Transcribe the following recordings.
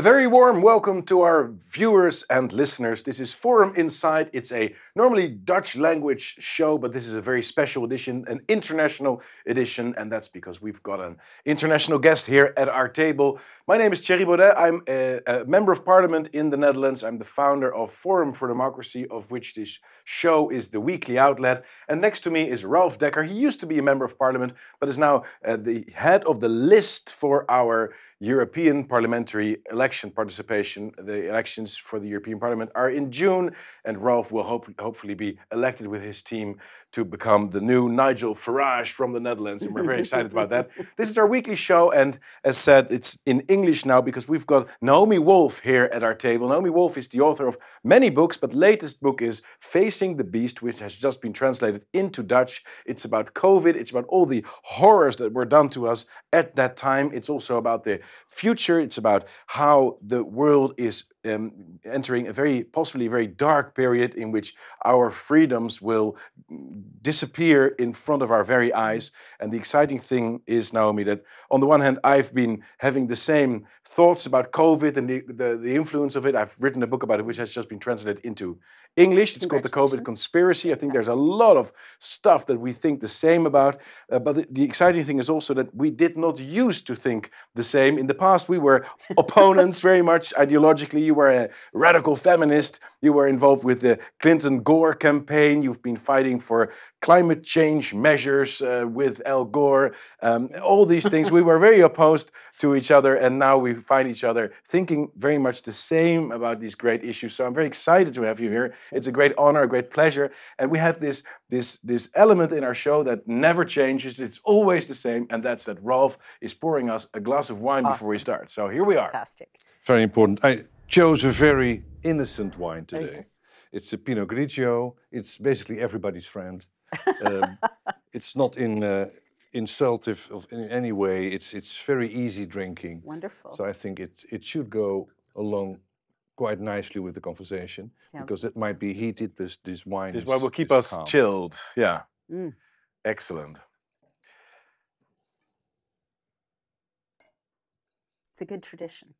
very warm welcome to our viewers and listeners. This is Forum Inside. It's a normally Dutch language show, but this is a very special edition, an international edition, and that's because we've got an international guest here at our table. My name is Thierry Baudet. I'm a member of parliament in the Netherlands. I'm the founder of Forum for Democracy, of which this show is the weekly outlet. And next to me is Ralph Dekker. He used to be a member of parliament, but is now the head of the list for our European parliamentary election participation. The elections for the European Parliament are in June, and Ralph will hopefully be elected with his team to become the new Nigel Farage from the Netherlands, and we're very excited about that. This is our weekly show, and as said, it's in English now because we've got Naomi Wolf here at our table. Naomi Wolf is the author of many books, but latest book is Facing the Beast, which has just been translated into Dutch. It's about COVID, it's about all the horrors that were done to us at that time. It's also about the future. It's about how the world is entering a possibly very dark period in which our freedoms will disappear in front of our very eyes. And the exciting thing is, Naomi, that on the one hand, I've been having the same thoughts about COVID and the influence of it. I've written a book about it, which has just been translated into English. It's called The COVID Conspiracy. I think there's a lot of stuff that we think the same about. But the exciting thing is also that we did not used to think the same. In the past, we were opponents very much ideologically. You were a radical feminist. You were involved with the Clinton-Gore campaign. You've been fighting for climate change measures with Al Gore. All these things. We were very opposed to each other, and now we find each other thinking very much the same about these great issues. So I'm very excited to have you here. It's a great honor, a great pleasure. And we have this element in our show that never changes. It's always the same, and that's that Ralph is pouring us a glass of wine before we start. So here we are. Fantastic. Very important. I chose a very innocent wine today. Nice. It's a Pinot Grigio. It's basically everybody's friend. It's not insultive in any way. It's very easy drinking. Wonderful. So I think it should go along quite nicely with the conversation. Because it might be heated. This wine. This wine will keep us calm. chilled. Yeah. Excellent. It's a good tradition.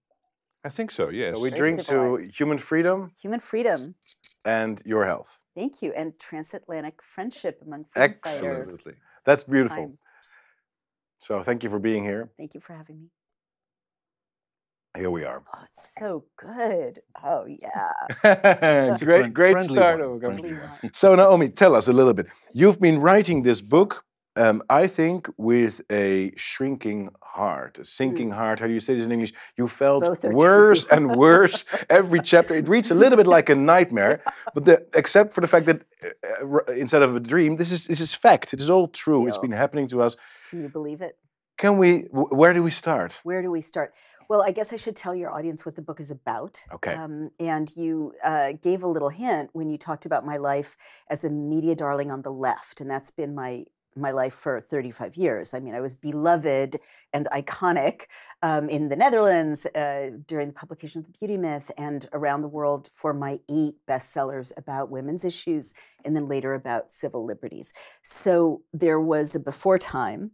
I think so, yes. So we Very drink civilized. to human freedom Human freedom. and your health. Thank you. And transatlantic friendship among freedom Excellent. fighters. Absolutely. That's beautiful. Time. So thank you for being here. Thank you for having me. Here we are. Oh, it's so good. Oh, yeah. Great friendly start. one. Oh, God. Friendly one. So Naomi, tell us a little bit. You've been writing this book, I think, with a shrinking heart, a sinking heart. How do you say this in English? You felt Both are worse true. and worse every chapter. It reads a little bit like a nightmare, but except for the fact that instead of a dream, this is fact. It is all true. It's Real. been happening to us. Can you believe it? Where do we start? Where do we start? Well, I guess I should tell your audience what the book is about. Okay. And you gave a little hint when you talked about my life as a media darling on the left, and that's been my life for 35 years. I mean, I was beloved and iconic in the Netherlands during the publication of The Beauty Myth and around the world for my 8 bestsellers about women's issues and then later about civil liberties. So there was a before time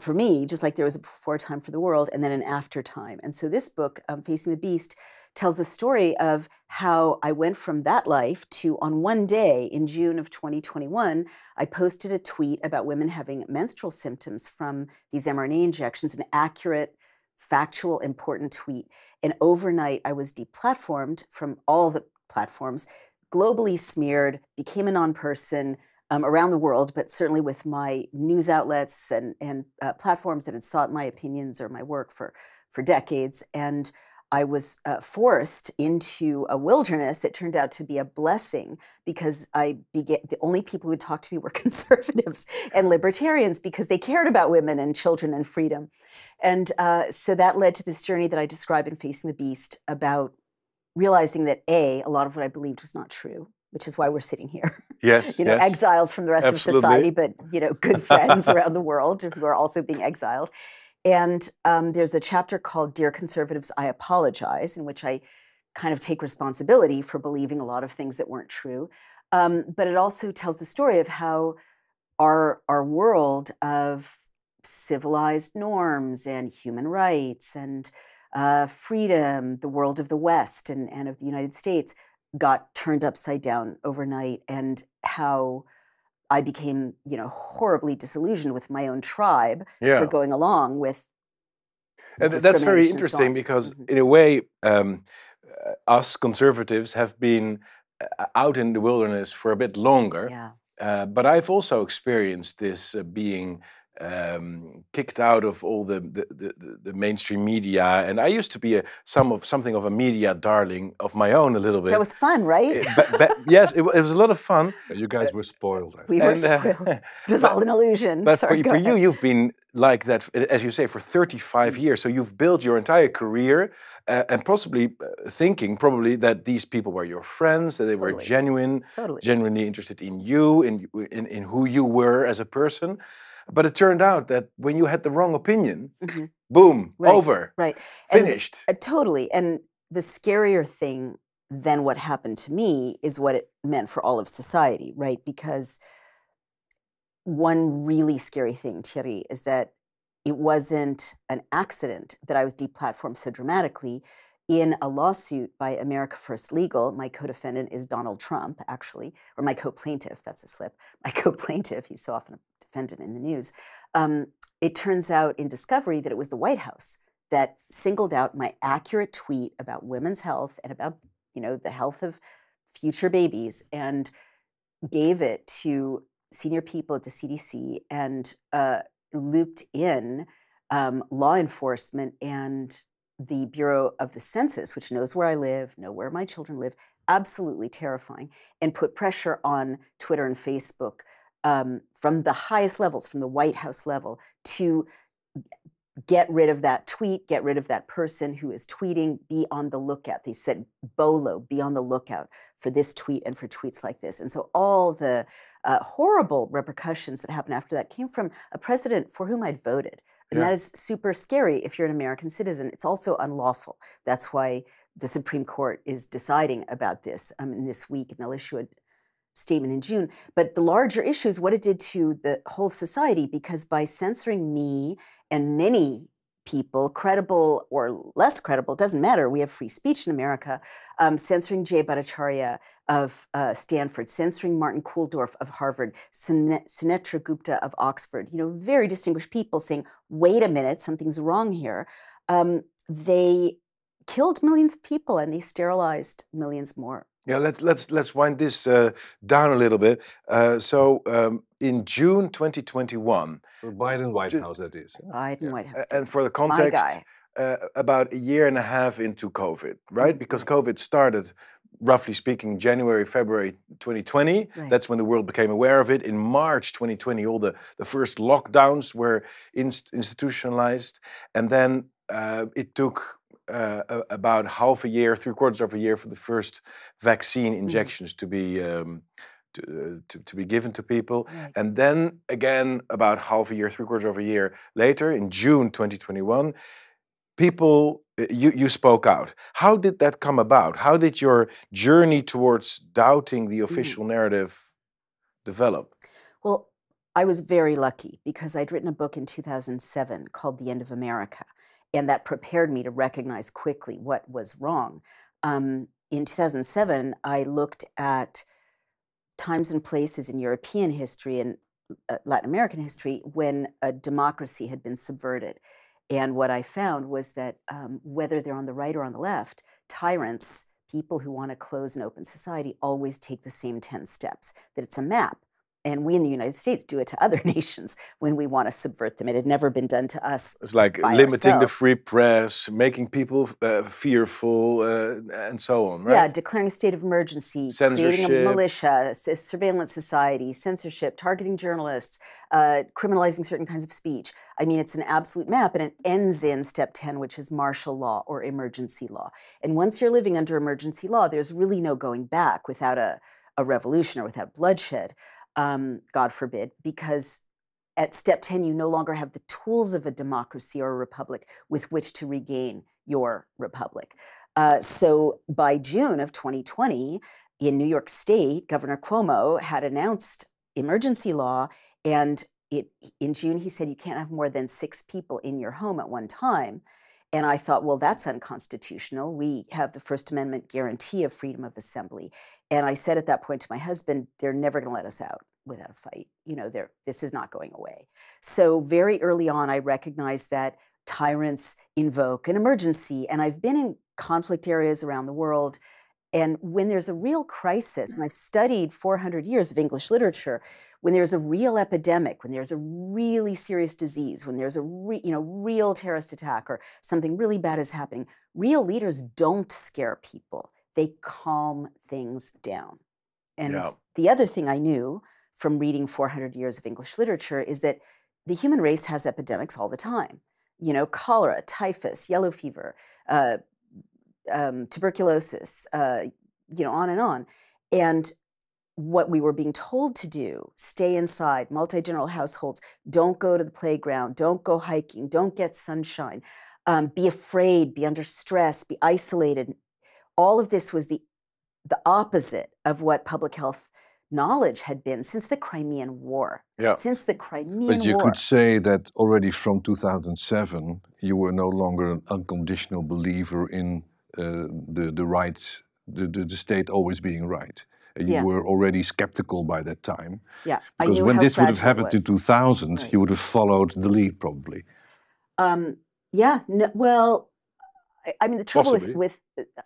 for me, just like there was a before time for the world and then an after time. And so this book, Facing the Beast, tells the story of how I went from that life to, on one day in June of 2021, I posted a tweet about women having menstrual symptoms from these mRNA injections, an accurate, factual, important tweet. And overnight, I was deplatformed from all the platforms, globally smeared, became a non-person around the world, but certainly with my news outlets and platforms that had sought my opinions or my work for decades. And I was forced into a wilderness that turned out to be a blessing because the only people who would talk to me were conservatives and libertarians because they cared about women and children and freedom. And so that led to this journey that I describe in Facing the Beast about realizing that a lot of what I believed was not true, which is why we're sitting here. Yes, yes. Exiles from the rest Absolutely. of society, but good friends around the world who are also being exiled. And there's a chapter called Dear Conservatives, I Apologize, in which I kind of take responsibility for believing a lot of things that weren't true. But it also tells the story of how our world of civilized norms and human rights and freedom, the world of the West and of the United States got turned upside down overnight, and how I became, horribly disillusioned with my own tribe for going along with and that's very discrimination and so interesting on. because, in a way, us conservatives have been out in the wilderness for a bit longer. Yeah. But I've also experienced this being kicked out of all the mainstream media, and I used to be something of a media darling of my own a little bit. That was fun, right? Yes, it was a lot of fun. You guys were spoiled. I think. We were spoiled. It was all an illusion. But Sorry, for you, you've been like that, as you say, for 35 years. So you've built your entire career, and possibly thinking probably that these people were your friends, that they were genuinely interested in you, in who you were as a person. But it turned out that when you had the wrong opinion, boom, over, finished. Totally. And the scarier thing than what happened to me is what it meant for all of society, right? Because one really scary thing, Thierry, is that it wasn't an accident that I was deplatformed so dramatically. In a lawsuit by America First Legal, my co-defendant is Donald Trump, actually, or my co-plaintiff, that's a slip. My co-plaintiff, he's so often a defendant in the news. It turns out in discovery that it was the White House that singled out my accurate tweet about women's health and about, the health of future babies, and gave it to senior people at the CDC and looped in law enforcement and the Bureau of the Census, which knows where I live, know where my children live, absolutely terrifying, and put pressure on Twitter and Facebook from the highest levels, from the White House level, to get rid of that tweet, get rid of that person who is tweeting, be on the lookout. They said, BOLO, be on the lookout for this tweet and for tweets like this. And so all the horrible repercussions that happened after that came from a president for whom I'd voted. And that is super scary if you're an American citizen. It's also unlawful. That's why the Supreme Court is deciding about this in this week, and they'll issue a statement in June. But the larger issue is what it did to the whole society, because by censoring me and many people, credible or less credible, doesn't matter, we have free speech in America, censoring Jay Bhattacharya of Stanford, censoring Martin Kulldorff of Harvard, Sunetra Gupta of Oxford, very distinguished people saying, wait a minute, something's wrong here. They killed millions of people and they sterilized millions more. Yeah, let's wind this down a little bit. In June 2021, for Biden White House, that is. Biden White House. And for the context, about a year and a half into COVID, right? Because COVID started, roughly speaking, January, February 2020. Right. That's when the world became aware of it. In March 2020, all the first lockdowns were institutionalized, and then it took about half a year, 3/4 of a year for the first vaccine injections to be given to people. Right. And then again, about half a year, 3/4 of a year later, in June 2021, people, you spoke out. How did that come about? How did your journey towards doubting the official narrative develop? Well, I was very lucky because I'd written a book in 2007 called The End of America. And that prepared me to recognize quickly what was wrong. In 2007, I looked at times and places in European history and Latin American history when a democracy had been subverted. And what I found was that whether they're on the right or on the left, tyrants, people who want to close an open society, always take the same 10 steps, that it's a map. And we in the United States do it to other nations when we want to subvert them. It had never been done to us. It's like limiting the free press, making people fearful, and so on, right? Yeah, declaring a state of emergency, creating a militia, a surveillance society, censorship, targeting journalists, criminalizing certain kinds of speech. I mean, it's an absolute map, and it ends in step 10, which is martial law or emergency law. And once you're living under emergency law, there's really no going back without a revolution or without bloodshed. God forbid, because at step 10, you no longer have the tools of a democracy or a republic with which to regain your republic. So by June of 2020, in New York State, Governor Cuomo had announced emergency law, and in June, he said you can't have more than 6 people in your home at one time. And I thought, well, that's unconstitutional. We have the First Amendment guarantee of freedom of assembly. And I said at that point to my husband, they're never going to let us out without a fight. You know, this is not going away. So very early on, I recognized that tyrants invoke an emergency. And I've been in conflict areas around the world. And when there's a real crisis, and I've studied 400 years of English literature, when there's a real epidemic, when there's a really serious disease, when there's a real terrorist attack or something really bad is happening, real leaders don't scare people. They calm things down. And the other thing I knew from reading 400 years of English literature is that the human race has epidemics all the time. You know, cholera, typhus, yellow fever, tuberculosis, you know, on and on. And what we were being told to do, stay inside, multi-general households, don't go to the playground, don't go hiking, don't get sunshine, be afraid, be under stress, be isolated. All of this was the opposite of what public health knowledge had been since the Crimean War. Yeah. Since the Crimean But you War. could say that already from 2007, you were no longer an unconditional believer in the right, the state always being right. You were already skeptical by that time. Yeah, because when this would have happened in 2000, right, you would have followed the lead probably. Yeah, no, well, I mean, the trouble Possibly. with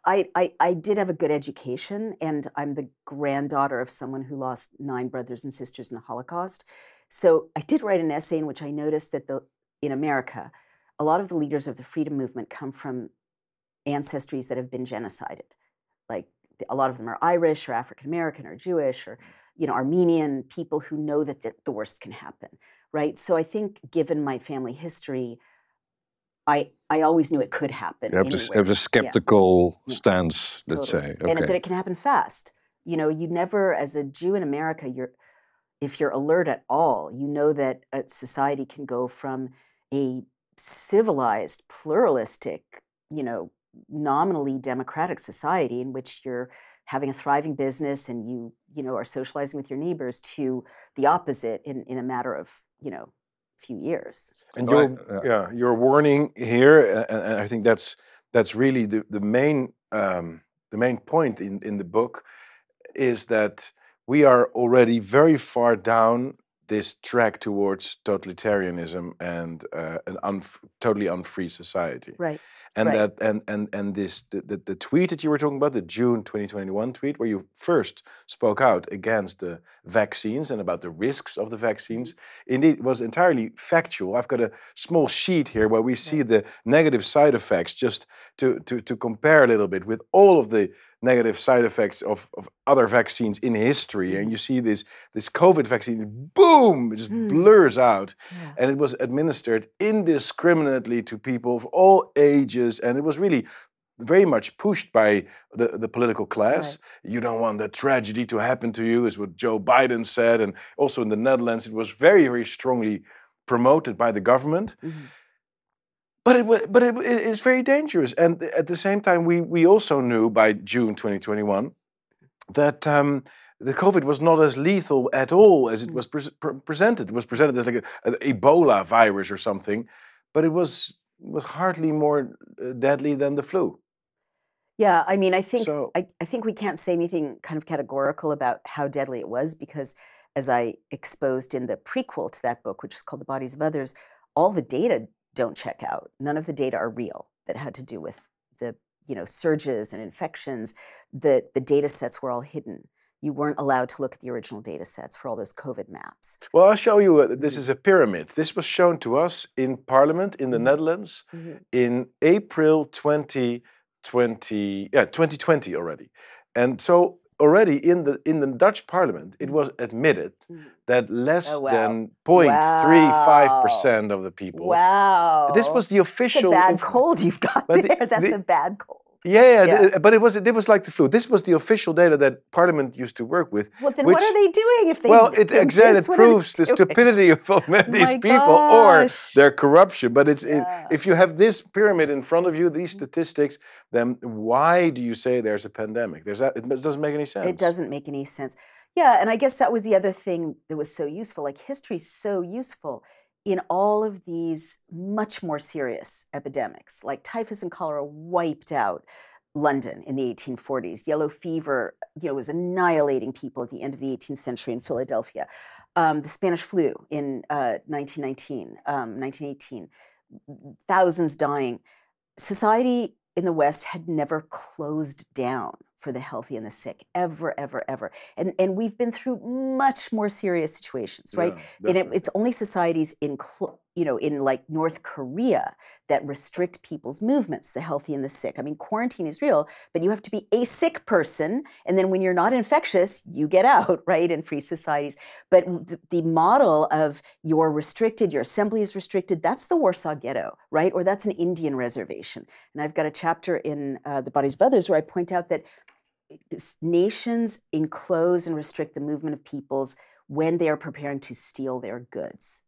I did have a good education, and I'm the granddaughter of someone who lost 9 brothers and sisters in the Holocaust. So I did write an essay in which I noticed that in America, a lot of the leaders of the freedom movement come from ancestries that have been genocided. Like a lot of them are Irish or African American or Jewish or, you know, Armenian, people who know that the worst can happen, right? So I think given my family history, I always knew it could happen. You have to have a skeptical stance, let's say. Okay. And that it can happen fast. You know, you never, as a Jew in America, if you're alert at all, you know that a society can go from a civilized, pluralistic, you know, nominally democratic society in which you're having a thriving business and you know, are socializing with your neighbors to the opposite in a matter of, you know, few years. And your warning here, and I think that's really the main point in the book, is that we are already very far down this track towards totalitarianism and an totally unfree society. Right. And that and this the tweet that you were talking about, the June 2021 tweet, where you first spoke out against the vaccines and about the risks of the vaccines, indeed was entirely factual. I've got a small sheet here where we see the negative side effects, just to compare a little bit with all of the negative side effects of other vaccines in history. And you see this COVID vaccine, boom, it just blurs out. Yeah. And it was administered indiscriminately to people of all ages. And it was really very much pushed by the political class. Right. You don't want that tragedy to happen to you, is what Joe Biden said. And also in the Netherlands, it was very, very strongly promoted by the government. Mm-hmm. But it is very dangerous. And at the same time, we also knew by June 2021 that the COVID was not as lethal at all as it was presented. It was presented as like an Ebola virus or something, but it was hardly more deadly than the flu. Yeah, I mean, I think we can't say anything kind of categorical about how deadly it was, because as I exposed in the prequel to that book, which is called The Bodies of Others, all the data don't check out. None of the data are real that had to do with the, you know, surges and infections. The data sets were all hidden. You weren't allowed to look at the original data sets for all those COVID maps. Well, I'll show you. This is a pyramid. This was shown to us in Parliament in the Netherlands in April 2020 already. And so already in the Dutch Parliament, it was admitted that less than 0.35% of the people. Wow. This was the official. That's a bad cold you've got there. That's a bad cold. Yeah. But it was like the flu. This was the official data that Parliament used to work with. Well, then what are they doing if they? Well, it proves the stupidity of these people or their corruption. But if you have this pyramid in front of you, these statistics, then why do you say there's a pandemic? It doesn't make any sense. It doesn't make any sense. Yeah, and I guess that was the other thing that was so useful. Like, history's so useful. in all of these much more serious epidemics, like typhus and cholera wiped out London in the 1840s. Yellow fever, was annihilating people at the end of the 18th century in Philadelphia. The Spanish flu in 1918, thousands dying. Society in the West had never closed down for the healthy and the sick, ever, ever, ever. And we've been through much more serious situations, right? And it's only societies in like North Korea that restrict people's movements, the healthy and the sick. I mean, quarantine is real, but you have to be a sick person. And then when you're not infectious, you get out, right? In free societies. But the model of you're restricted, your assembly is restricted, that's the Warsaw Ghetto, right? Or that's an Indian reservation. And I've got a chapter in The Bodies of Others where I point out that nations enclose and restrict the movement of peoples when they are preparing to steal their goods.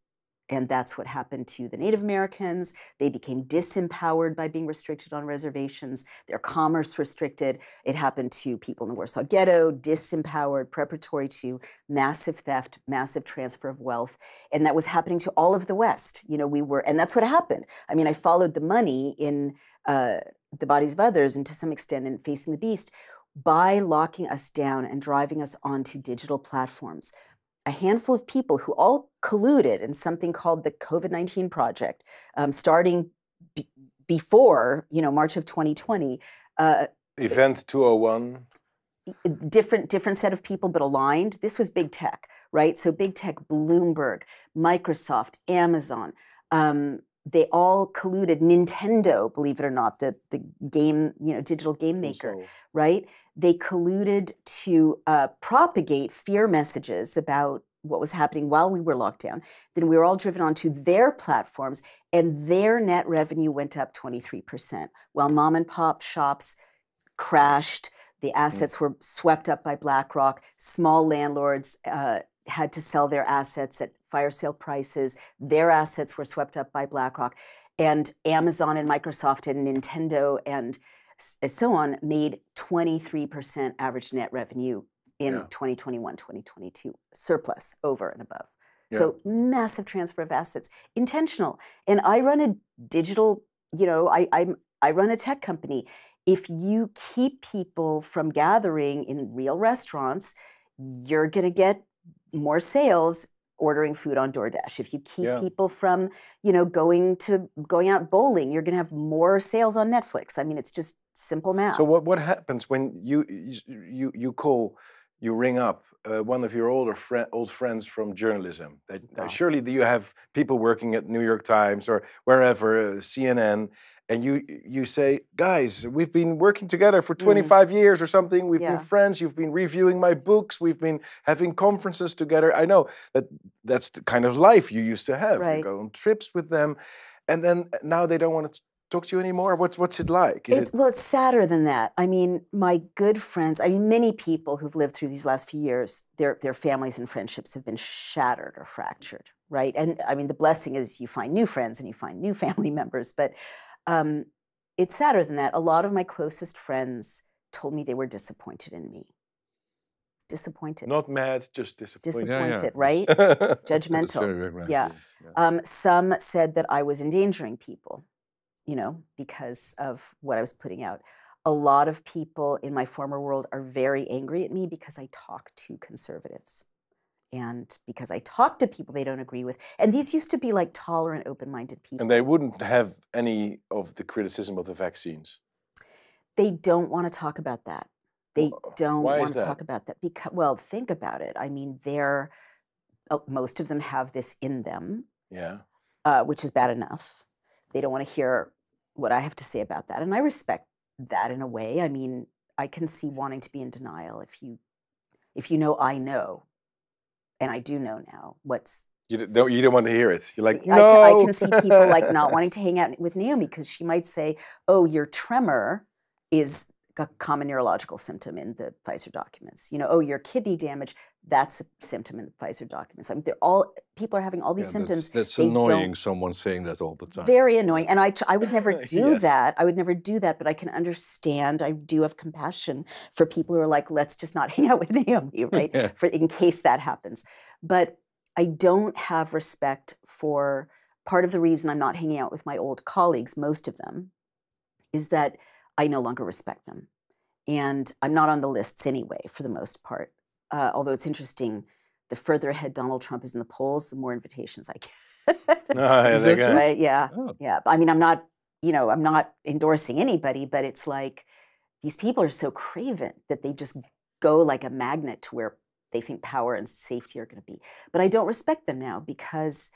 And that's what happened to the Native Americans. They became disempowered by being restricted on reservations, their commerce restricted. It happened to people in the Warsaw Ghetto, disempowered, preparatory to massive theft, massive transfer of wealth. And that was happening to all of the West. And that's what happened. I mean, I followed the money in The Bodies of Others, and to some extent in Facing the Beast, by locking us down and driving us onto digital platforms. A handful of people who all colluded in something called the COVID-19 Project, starting before, March of 2020. Event 201. Different set of people, but aligned. This was big tech, right? So big tech, Bloomberg, Microsoft, Amazon, they all colluded. Nintendo, believe it or not, the game, digital game maker, right? They colluded to propagate fear messages about what was happening while we were locked down. Then we were all driven onto their platforms, and their net revenue went up 23%, while mom and pop shops crashed. The assets were swept up by BlackRock. Small landlords had to sell their assets at fire sale prices. Their assets were swept up by BlackRock. And Amazon and Microsoft and Nintendo and so on made 23% average net revenue in 2021, 2022, surplus over and above. Yeah. So massive transfer of assets, intentional. And I run a digital, I run a tech company. If you keep people from gathering in real restaurants, you're going to get more sales ordering food on DoorDash. If you keep people from, going out bowling, you're going to have more sales on Netflix. I mean, it's just simple math. So what happens when you ring up one of your old friends from journalism? Surely you have people working at New York Times or wherever, CNN, and you say, guys, we've been working together for 25 years or something. We've been friends. You've been reviewing my books. We've been having conferences together. I know that's the kind of life you used to have. Right. You go on trips with them, and then now they don't want to talk to you anymore. What's it like? Well, it's sadder than that. I mean, my good friends, many people who've lived through these last few years, their families and friendships have been shattered or fractured, right? And I mean, the blessing is you find new friends and you find new family members, but it's sadder than that. A lot of my closest friends told me they were disappointed in me. Disappointed. Not mad, just disappointed. Disappointed, right? Judgmental. Some said that I was endangering people, because of what I was putting out. A lot of people in my former world are very angry at me because I talk to conservatives and because I talk to people they don't agree with. And these used to be like tolerant, open-minded people. And they wouldn't have any of the criticism of the vaccines. They don't want to talk about that. They don't want to talk about that. Because, well, think about it. I mean, most of them have this in them, which is bad enough. They don't want to hear what I have to say about that. And I respect that in a way. I mean, I can see wanting to be in denial if you know I know, and I do know now what's... You don't want to hear it. You're like, no! I can see people like not wanting to hang out with Naomi because she might say, oh, your tremor is a common neurological symptom in the Pfizer documents. Oh, your kidney damage, that's a symptom in the Pfizer documents. I mean, people are having all these symptoms. That's annoying, someone saying that all the time. Very annoying. And I would never do that. I would never do that, but I can understand. I do have compassion for people who are like, let's just not hang out with Naomi, right? In case that happens. But I don't have respect for, part of the reason I'm not hanging out with my old colleagues, most of them, is that I no longer respect them. And I'm not on the lists anyway, for the most part. Although it's interesting, the further ahead Donald Trump is in the polls, the more invitations I get. Right? Yeah, yeah. I mean, I'm not endorsing anybody, but it's like these people are so craven that they just go like a magnet to where they think power and safety are going to be. But I don't respect them now because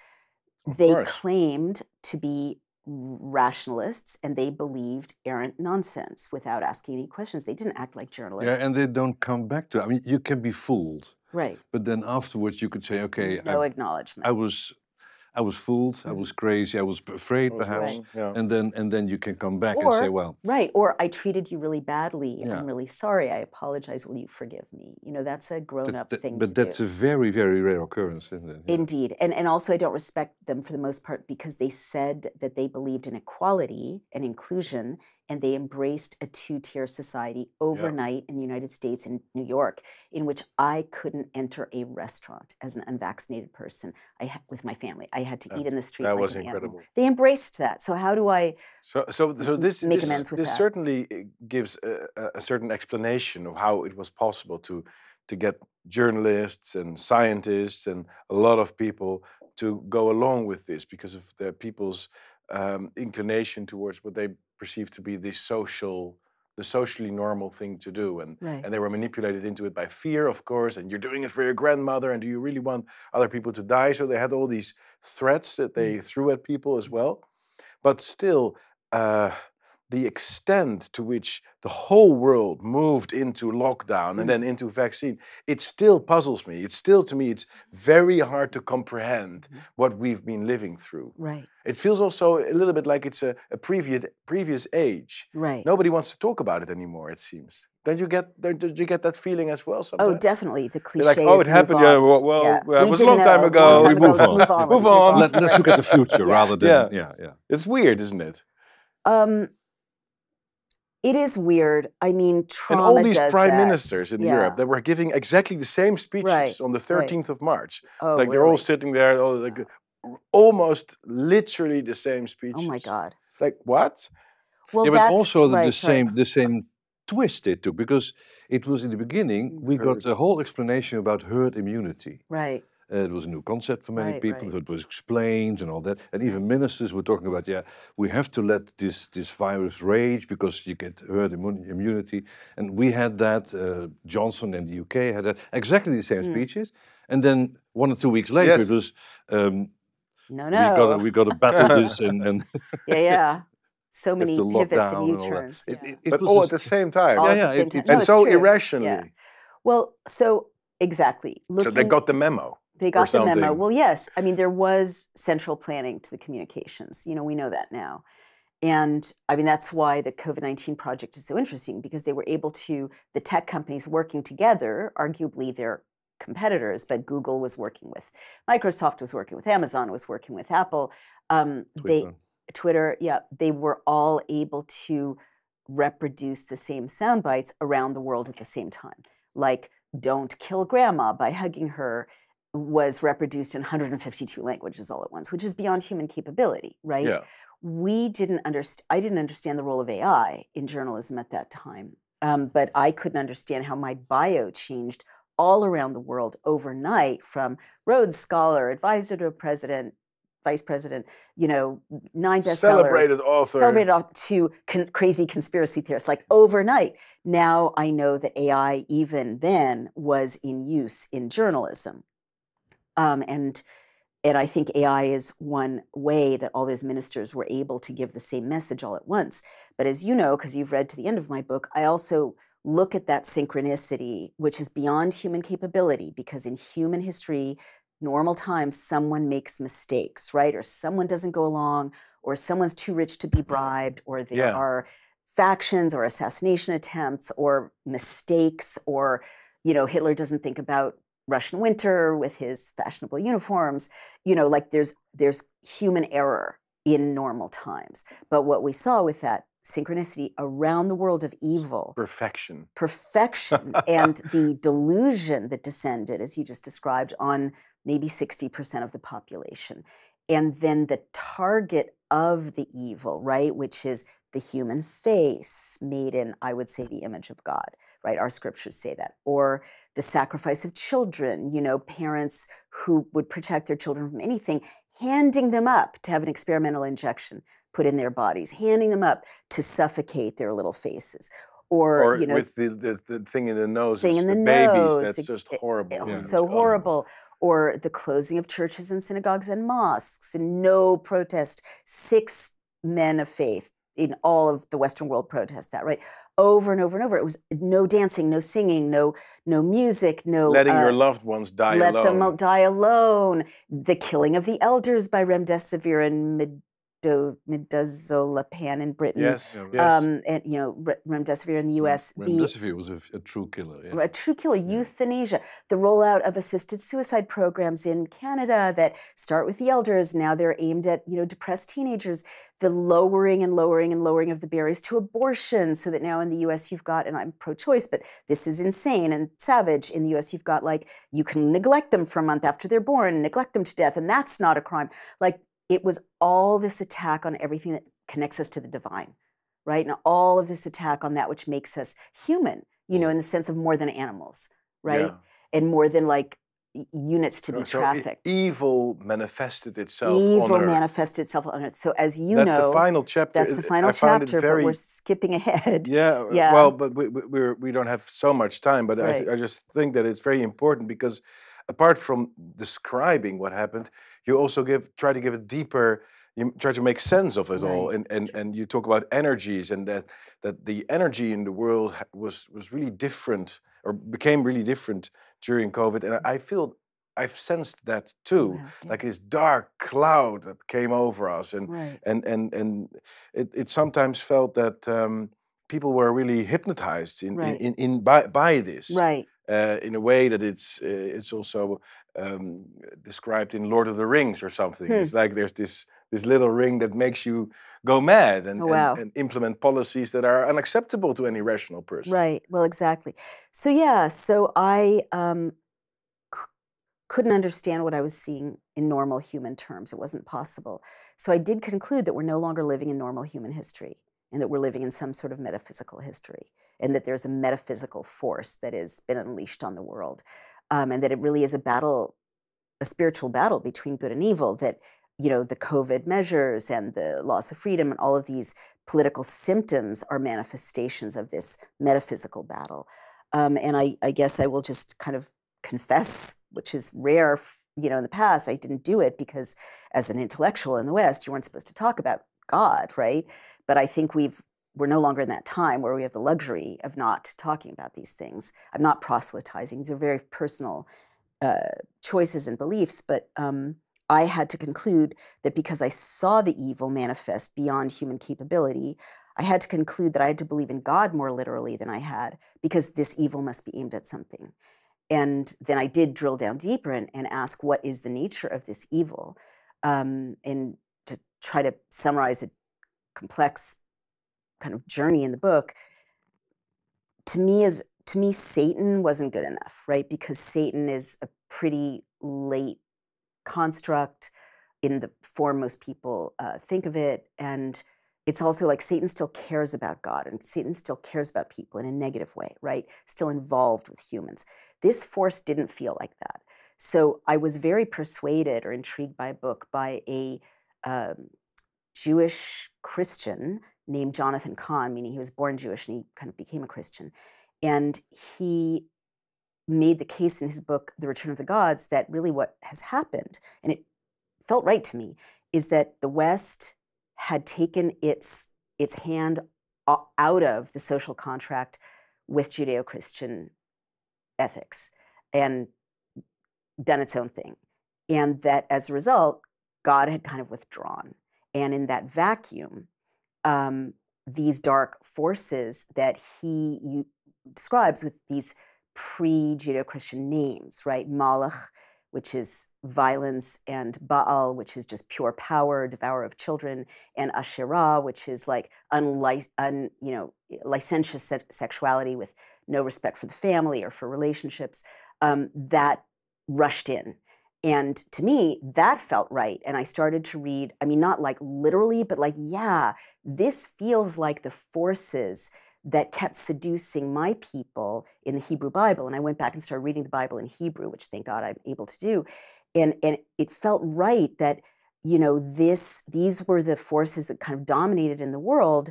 they claimed to be rationalists and they believed errant nonsense without asking any questions. They didn't act like journalists. Yeah, and they don't come back to it. I mean, you can be fooled. Right. But then afterwards you could say, okay, no acknowledgement. I was fooled, I was crazy, I was afraid perhaps, and then you can come back and say, well... Right, or I treated you really badly, I'm really sorry, I apologize, will you forgive me? You know, that's a grown-up thing But to that's do. a very, very rare occurrence, isn't it? Yeah. Indeed, and also I don't respect them for the most part because they said that they believed in equality and inclusion, and they embraced a two-tier society overnight in the United States and New York, in which I couldn't enter a restaurant as an unvaccinated person with my family. I had to eat in the street that like was an incredible. animal. They embraced that. So how do I this make amends with this that? certainly gives a certain explanation of how it was possible to get journalists and scientists and a lot of people to go along with this because of the people's inclination towards what they perceive to be the socially normal thing to do, and they were manipulated into it by fear, of course, and you're doing it for your grandmother, and do you really want other people to die? So they had all these threats that they threw at people as well. But still, the extent to which the whole world moved into lockdown and then into vaccine, it still puzzles me. It's still, to me, it's very hard to comprehend what we've been living through. Right. It feels also a little bit like it's a previous age. Right. Nobody wants to talk about it anymore, it seems. Did you get that feeling as well sometimes? Oh, definitely. The cliche like, oh, it happened. Yeah, it was a long time ago. We move on. Move on. Let's look at the future rather than It's weird, isn't it? It is weird. I mean, trauma and all these does prime that. ministers in Europe that were giving exactly the same speeches on the 13th of March. Oh, like they're all sitting there, like almost literally the same speeches. Oh my God! Like what? Well, but that's also the same twist it took, because it was in the beginning we got a whole explanation about herd immunity. Right. It was a new concept for many people. It was explained and all that. And even ministers were talking about, we have to let this virus rage because you get herd immunity. And we had that, Johnson in the UK had that, exactly the same speeches. And then 1 or 2 weeks later it was, we got to battle this and so many pivots and U-turns. But all at the same time. And so irrationally. Well, so exactly. So they got the memo. They got the memo. Well, yes. I mean, there was central planning to the communications. You know, we know that now. And I mean, that's why the COVID-19 project is so interesting, because they were able to, the tech companies working together, arguably they're competitors, but Google was working with Microsoft, was working with Amazon, was working with Apple. Twitter, they were all able to reproduce the same sound bites around the world at the same time. Like, don't kill grandma by hugging her was reproduced in 152 languages all at once, which is beyond human capability, right? Yeah. I didn't understand the role of AI in journalism at that time, but I couldn't understand how my bio changed all around the world overnight, from Rhodes Scholar, advisor to president, vice president, 9 bestsellers, celebrated author, to crazy conspiracy theorist, like overnight. Now I know that AI even then was in use in journalism. And I think AI is one way that all those ministers were able to give the same message all at once. But as you know, because you've read to the end of my book, I also look at that synchronicity, which is beyond human capability, because in human history, normal times, someone makes mistakes, right? Or someone doesn't go along, or someone's too rich to be bribed, or there are factions or assassination attempts or mistakes, or, Hitler doesn't think about Russian winter with his fashionable uniforms, like there's human error in normal times. But what we saw with that synchronicity around the world of evil, perfection, and the delusion that descended, as you just described, on maybe 60% of the population. And then the target of the evil, right, which is the human face made in, I would say, the image of God, right? Our scriptures say that. Or the sacrifice of children, you know, parents who would protect their children from anything, handing them up to have an experimental injection put in their bodies, handing them up to suffocate their little faces. Or you know, with the thing in the nose, thing in the babies, nose, that's just horrible. It was so horrible. Or the closing of churches and synagogues and mosques, and no protest. 6 men of faith in all of the Western world protest that, right? Over and over and over. It was no dancing, no singing, no music, no... Letting your loved ones die alone. Let them die alone. The killing of the elders by remdesivir and midazolam in Britain. Yes, yes. And, you know, remdesivir in the US. Remdesivir was a true killer. Yeah. A true killer, euthanasia. The rollout of assisted suicide programs in Canada that start with the elders. Now they're aimed at, you know, depressed teenagers. The lowering and lowering and lowering of the barriers to abortion, so that now in the US you've got, and I'm pro-choice, but this is insane and savage. In the US you've got, like, you can neglect them for a month after they're born, neglect them to death, and that's not a crime. Like, it was all this attack on everything that connects us to the divine, right? And all of this attack on that which makes us human, you know, in the sense of more than animals, right? Yeah. And more than, like, units to be trafficked. Evil manifested itself on Evil Earth. manifested itself on Earth. So as you that's know... the final chapter. That's the final chapter, but we're skipping ahead. Yeah, yeah. Well, but we don't have so much time, but right. I just think that it's very important, because apart from describing what happened, you also try to give a deeper, you try to make sense of it all, and you talk about energies, and that the energy in the world was really different, or became really different during COVID, and I feel I've sensed that too, like this dark cloud that came over us, and it sometimes felt that people were really hypnotized by this, right. In a way that it's also described in Lord of the Rings or something. It's like there's this little ring that makes you go mad and implement policies that are unacceptable to any rational person. Right. Well, exactly. So yeah. So I couldn't understand what I was seeing in normal human terms. It wasn't possible. So I did conclude that we're no longer living in normal human history, and that we're living in some sort of metaphysical history, and that there's a metaphysical force that has been unleashed on the world, and that it really is a battle, a spiritual battle between good and evil, that, you know, the COVID measures and the loss of freedom and all of these political symptoms are manifestations of this metaphysical battle. And I guess I will just kind of confess, which is rare, you know, in the past. I didn't do it because as an intellectual in the West, you weren't supposed to talk about God, right? But I think we're no longer in that time where we have the luxury of not talking about these things. I'm not proselytizing. These are very personal choices and beliefs, but I had to conclude that because I saw the evil manifest beyond human capability, I had to conclude that I had to believe in God more literally than I had, because this evil must be aimed at something. And then I did drill down deeper and ask, what is the nature of this evil? And to try to summarize a complex kind of journey in the book, to me, Satan wasn't good enough, right? Because Satan is a pretty late construct in the form most people think of it. And it's also like Satan still cares about God, and Satan still cares about people in a negative way, right? Still involved with humans. This force didn't feel like that. So I was very persuaded or intrigued by a book by a Jewish Christian named Jonathan Cahn, meaning he was born Jewish and he kind of became a Christian. And he made the case in his book, The Return of the Gods, that really what has happened, and it felt right to me, is that the West had taken its hand out of the social contract with Judeo-Christian ethics and done its own thing. And that as a result, God had kind of withdrawn. And in that vacuum, these dark forces that he describes with these pre-Judeo-Christian names, right? Malach, which is violence, and Baal, which is just pure power, devourer of children, and Asherah, which is like licentious sexuality with no respect for the family or for relationships, that rushed in. And to me, that felt right. And I started to read, I mean, not like literally, but like, yeah, this feels like the forces that kept seducing my people in the Hebrew Bible. And I went back and started reading the Bible in Hebrew, which thank God I'm able to do. And it felt right that, you know, these were the forces that kind of dominated in the world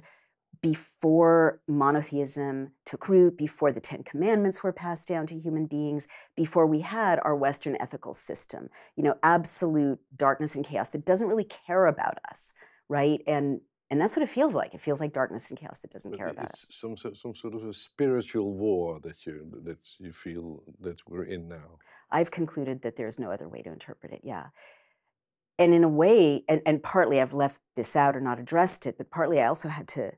before monotheism took root, before the Ten Commandments were passed down to human beings, before we had our Western ethical system, you know, absolute darkness and chaos that doesn't really care about us, right? And that's what it feels like. It feels like darkness and chaos that doesn't care about us. Some sort of a spiritual war that you feel that we're in now. I've concluded that there's no other way to interpret it, yeah. And in a way, and partly I've left this out or not addressed it, but partly I also had to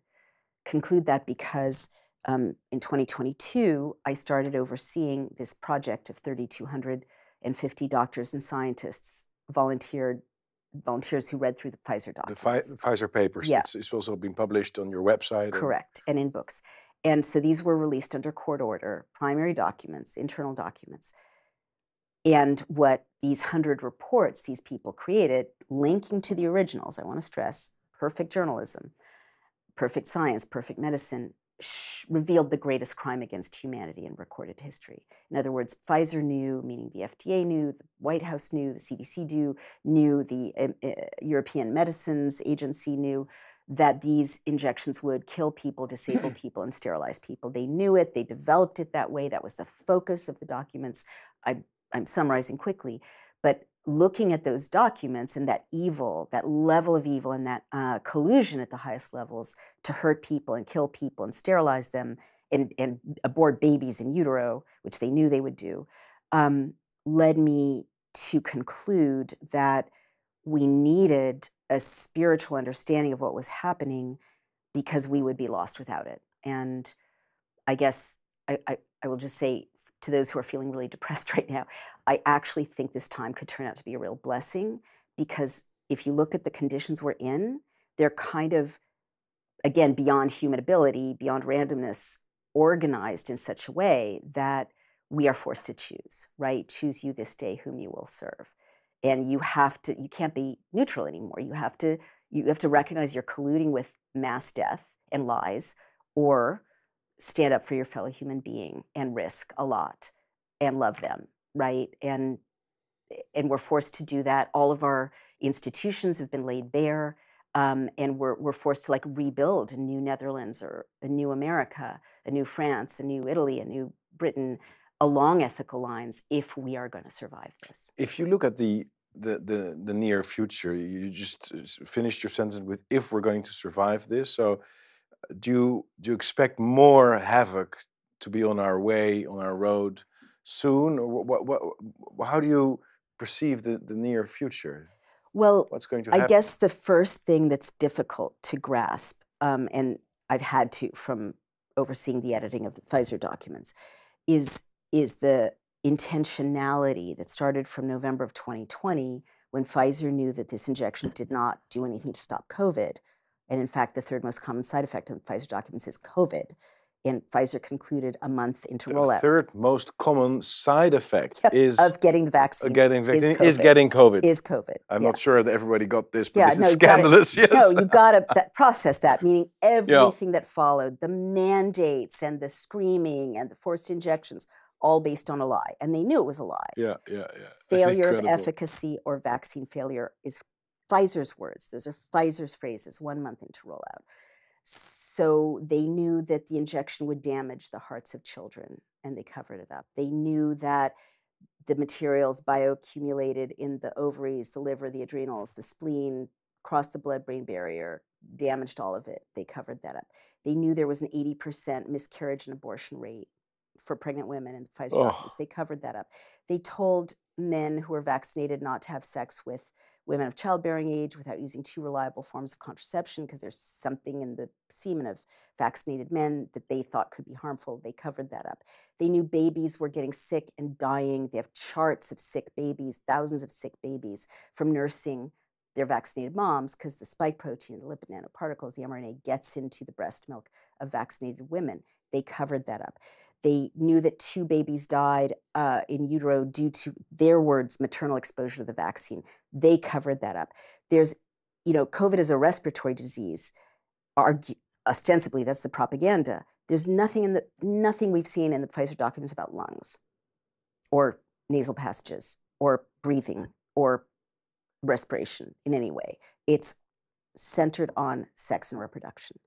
conclude that because in 2022, I started overseeing this project of 3,250 doctors and scientists, volunteers who read through the Pfizer documents. The Pfizer papers. Yeah. It's also been published on your website. Correct, and in books. And so these were released under court order, primary documents, internal documents. And what these 100 reports these people created, linking to the originals, I want to stress, perfect journalism, perfect science, perfect medicine, revealed the greatest crime against humanity in recorded history. In other words, Pfizer knew, meaning the FDA knew, the White House knew, the CDC knew, the European Medicines Agency knew that these injections would kill people, disable people, and sterilize people. They knew it. They developed it that way. That was the focus of the documents. I'm summarizing quickly, but looking at those documents and that evil, that level of evil and that collusion at the highest levels to hurt people and kill people and sterilize them and abort babies in utero, which they knew they would do, led me to conclude that we needed a spiritual understanding of what was happening because we would be lost without it. And I guess I will just say to those who are feeling really depressed right now, I actually think this time could turn out to be a real blessing, because if you look at the conditions we're in, they're kind of, again, beyond human ability, beyond randomness, organized in such a way that we are forced to choose, right? Choose you this day whom you will serve. And you can't be neutral anymore. You have to recognize you're colluding with mass death and lies, or stand up for your fellow human being and risk a lot and love them, right? And we're forced to do that. All of our institutions have been laid bare, and we're forced to like rebuild a new Netherlands or a new America, a new France, a new Italy, a new Britain, along ethical lines, if we are going to survive this. If you look at the near future, you just finished your sentence with "if we're going to survive this." So do you expect more havoc to be on our way, on our road soon? Or how do you perceive the near future? Well, what's going to happen? I guess the first thing that's difficult to grasp, and I've had to from overseeing the editing of the Pfizer documents, is the intentionality that started from November of 2020, when Pfizer knew that this injection did not do anything to stop COVID. And in fact, the third most common side effect of the Pfizer documents is COVID. And Pfizer concluded a month into rollout. The third most common side effect is of getting the vaccine. Is getting COVID. Is COVID. I'm not sure that everybody got this, but yeah, this is scandalous. Yes. No, you got to process that, meaning everything that followed, the mandates and the screaming and the forced injections, all based on a lie. And they knew it was a lie. Yeah. Failure of efficacy or vaccine failure is Pfizer's words. Those are Pfizer's phrases 1 month into rollout. So they knew that the injection would damage the hearts of children, and they covered it up. They knew that the materials bioaccumulated in the ovaries, the liver, the adrenals, the spleen, crossed the blood-brain barrier, damaged all of it. They covered that up. They knew there was an 80% miscarriage and abortion rate for pregnant women in the Pfizer documents. They covered that up. They told men who were vaccinated not to have sex with women of childbearing age without using 2 reliable forms of contraception, because there's something in the semen of vaccinated men that they thought could be harmful. They covered that up. They knew babies were getting sick and dying. They have charts of sick babies, thousands of sick babies from nursing their vaccinated moms, because the spike protein, the lipid nanoparticles, the mRNA gets into the breast milk of vaccinated women. They covered that up. They knew that 2 babies died in utero due to, their words, maternal exposure to the vaccine. They covered that up. There's, COVID is a respiratory disease. Ostensibly, that's the propaganda. There's nothing we've seen in the Pfizer documents about lungs or nasal passages or breathing or respiration in any way. It's centered on sex and reproduction.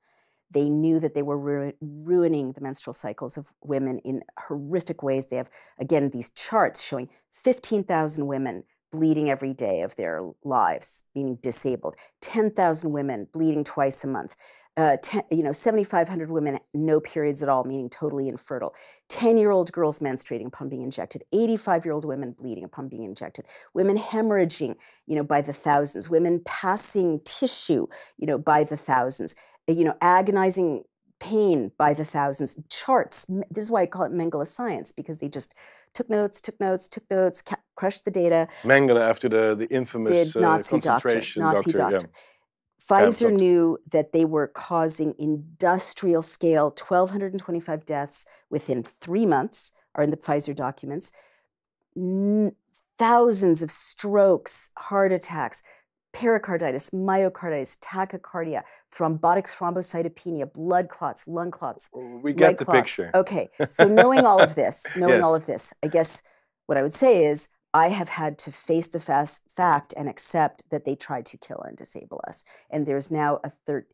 They knew that they were ruining the menstrual cycles of women in horrific ways. They have, again, these charts showing 15,000 women bleeding every day of their lives, being disabled, 10,000 women bleeding twice a month, 7,500 women, no periods at all, meaning totally infertile, 10-year-old girls menstruating, pumping injected, 85-year-old women bleeding, pumping injected, women hemorrhaging, by the thousands, women passing tissue, by the thousands, agonizing pain by the thousands, charts. This is why I call it Mengele science, because they just took notes, crushed the data. Mengele, after the infamous Nazi concentration Nazi doctor. Yeah. Pfizer knew that they were causing industrial scale 1,225 deaths within 3 months, are in the Pfizer documents, thousands of strokes, heart attacks, pericarditis, myocarditis, tachycardia, thrombotic thrombocytopenia, blood clots, lung clots. We get the picture. Okay, so knowing all of this, Yes. I guess what I would say is I have had to face the fact and accept that they tried to kill and disable us. And there's now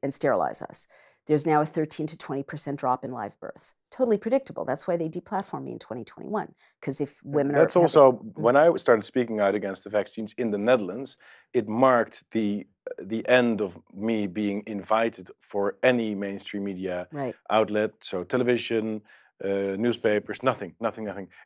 and sterilize us. There's now a 13 to 20% drop in live births. Totally predictable. That's why they deplatformed me in 2021. Because if women That's also, when I started speaking out against the vaccines in the Netherlands, it marked the end of me being invited for any mainstream media outlet. So television, newspapers, nothing.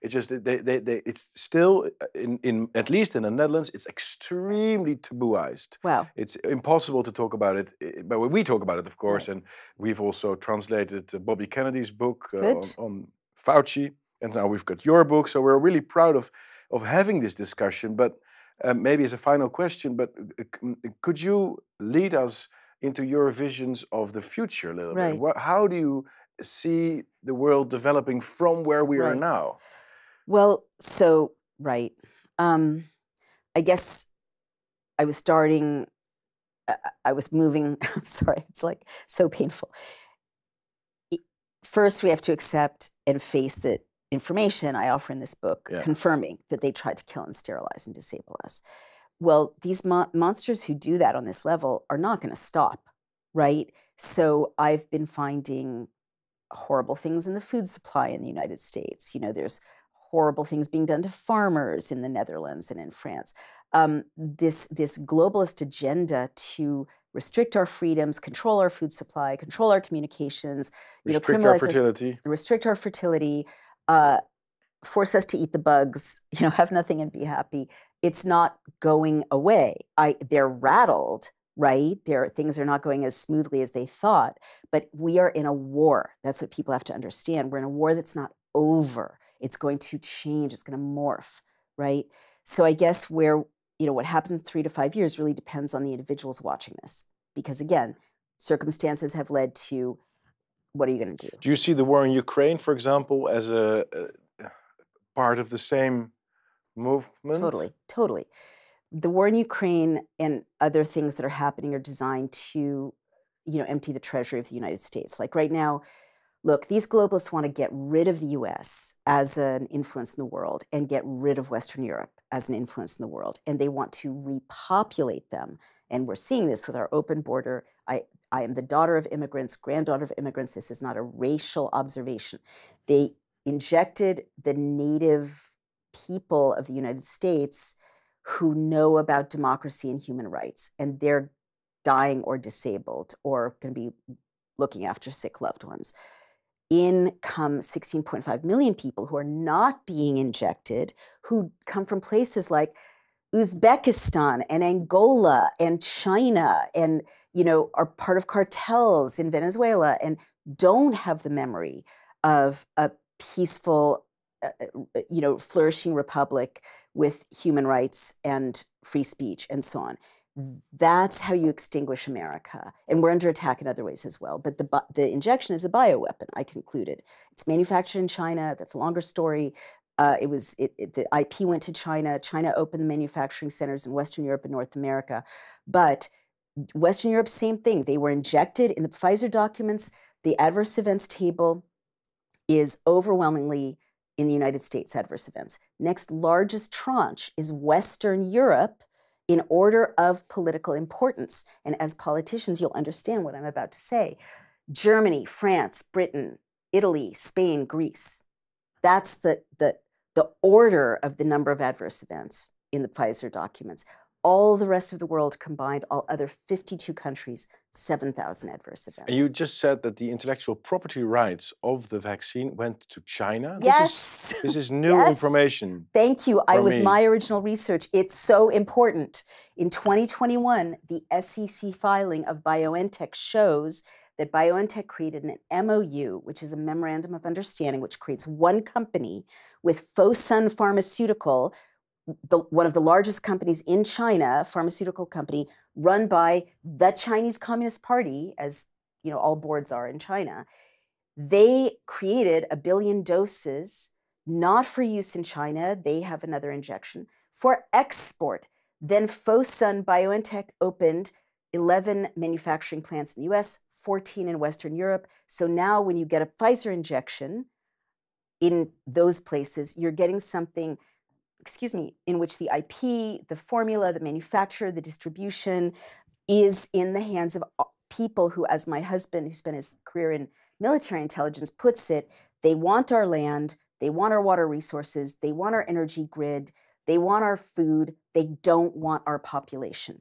It's just it's still in at least in the Netherlands, it's extremely tabooized. Wow, it's impossible to talk about it, but we talk about it, of course, and we've also translated Bobby Kennedy's book on Fauci, and now we've got your book. So we're really proud of having this discussion. But maybe as a final question, but could you lead us into your visions of the future a little bit? How do you see the world developing from where we are now? Well, so, I guess I was starting, I was moving, I'm sorry, it's like so painful. First, we have to accept and face the information I offer in this book, confirming that they tried to kill and sterilize and disable us. Well, these monsters who do that on this level are not going to stop, right? So I've been finding horrible things in the food supply in the United States. There's horrible things being done to farmers in the Netherlands and in France. This globalist agenda to restrict our freedoms, control our food supply, control our communications, restrict our fertility, force us to eat the bugs, have nothing and be happy. It's not going away. They're rattled. Right? Things are not going as smoothly as they thought, but we are in a war. That's what people have to understand. We're in a war that's not over. It's going to change. It's going to morph, right? So I guess what happens in 3 to 5 years really depends on the individuals watching this. Because again, circumstances have led to, what are you going to do? Do you see the war in Ukraine, for example, as a part of the same movement? Totally. The war in Ukraine and other things that are happening are designed to, empty the treasury of the United States. Like right now, look, these globalists want to get rid of the US as an influence in the world and get rid of Western Europe as an influence in the world. And they want to repopulate them. And we're seeing this with our open border. I am the daughter of immigrants, granddaughter of immigrants. This is not a racial observation. They injected the native people of the United States who know about democracy and human rights, and they're dying or disabled or going to be looking after sick loved ones. In come 16.5 million people who are not being injected, who come from places like Uzbekistan and Angola and China and, are part of cartels in Venezuela and don't have the memory of a peaceful, flourishing republic with human rights and free speech and so on. That's how you extinguish America. And we're under attack in other ways as well. But the injection is a bioweapon, I concluded. It's manufactured in China. That's a longer story. The IP went to China. China opened the manufacturing centers in Western Europe and North America. But Western Europe, same thing. They were injected in the Pfizer documents. The adverse events table is overwhelmingly in the United States adverse events. Next largest tranche is Western Europe in order of political importance. And as politicians, you'll understand what I'm about to say. Germany, France, Britain, Italy, Spain, Greece. That's the order of the number of adverse events in the Pfizer documents. All the rest of the world combined, all other 52 countries, 7,000 adverse events. And you just said that the intellectual property rights of the vaccine went to China. Yes. This is new yes. information. Thank you. It was my original research. It's so important. In 2021, the SEC filing of BioNTech shows that BioNTech created an MOU, which is a memorandum of understanding, which creates one company with Fosun Pharmaceutical, one of the largest companies in China, pharmaceutical company, run by the Chinese Communist Party, as you know, all boards are in China. They created 1 billion doses, not for use in China. They have another injection for export. Then Fosun BioNTech opened 11 manufacturing plants in the US, 14 in Western Europe. So now when you get a Pfizer injection in those places, you're getting something, in which the IP, the formula, the manufacturer, the distribution is in the hands of people who, as my husband, who spent his career in military intelligence, puts it, they want our land, they want our water resources, they want our energy grid, they want our food, they don't want our population.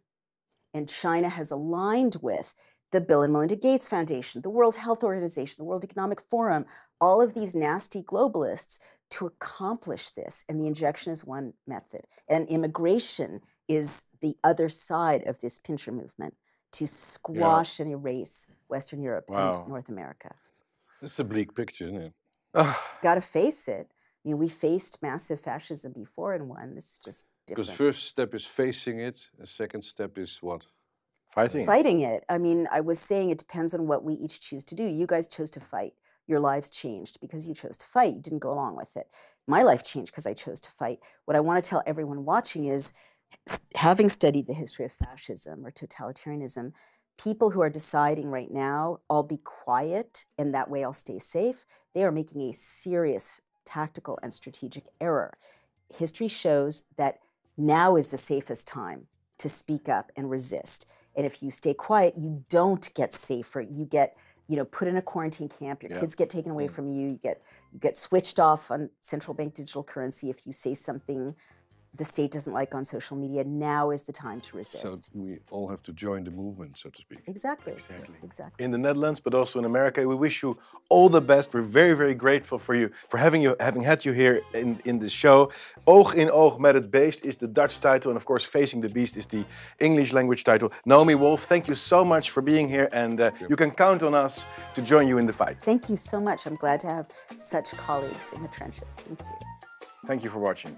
And China has aligned with the Bill and Melinda Gates Foundation, the World Health Organization, the World Economic Forum, all of these nasty globalists to accomplish this. And the injection is one method. And immigration is the other side of this pincher movement to squash and erase Western Europe and North America. It's a bleak picture, isn't it? Got to face it. I mean, we faced massive fascism before and won. This is just different. Because first step is facing it. The second step is what? Fighting it. I mean, I was saying it depends on what we each choose to do. You guys chose to fight. Your lives changed because you chose to fight. You didn't go along with it. My life changed because I chose to fight. What I want to tell everyone watching is, having studied the history of fascism or totalitarianism, people who are deciding right now, I'll be quiet and that way I'll stay safe, they are making a serious tactical and strategic error. History shows that now is the safest time to speak up and resist. And if you stay quiet, you don't get safer. You get, put in a quarantine camp. Your kids get taken away from you. You get switched off on central bank digital currency if you say something the state doesn't like on social media. Now is the time to resist. So we all have to join the movement, so to speak. Exactly. In the Netherlands, but also in America, we wish you all the best. We're very, very grateful for you, for having had you here in this show. Oog in oog met het beest is the Dutch title, and of course, Facing the Beast is the English language title. Naomi Wolf, thank you so much for being here, and you can count on us to join you in the fight. Thank you so much. I'm glad to have such colleagues in the trenches. Thank you. Thank you for watching.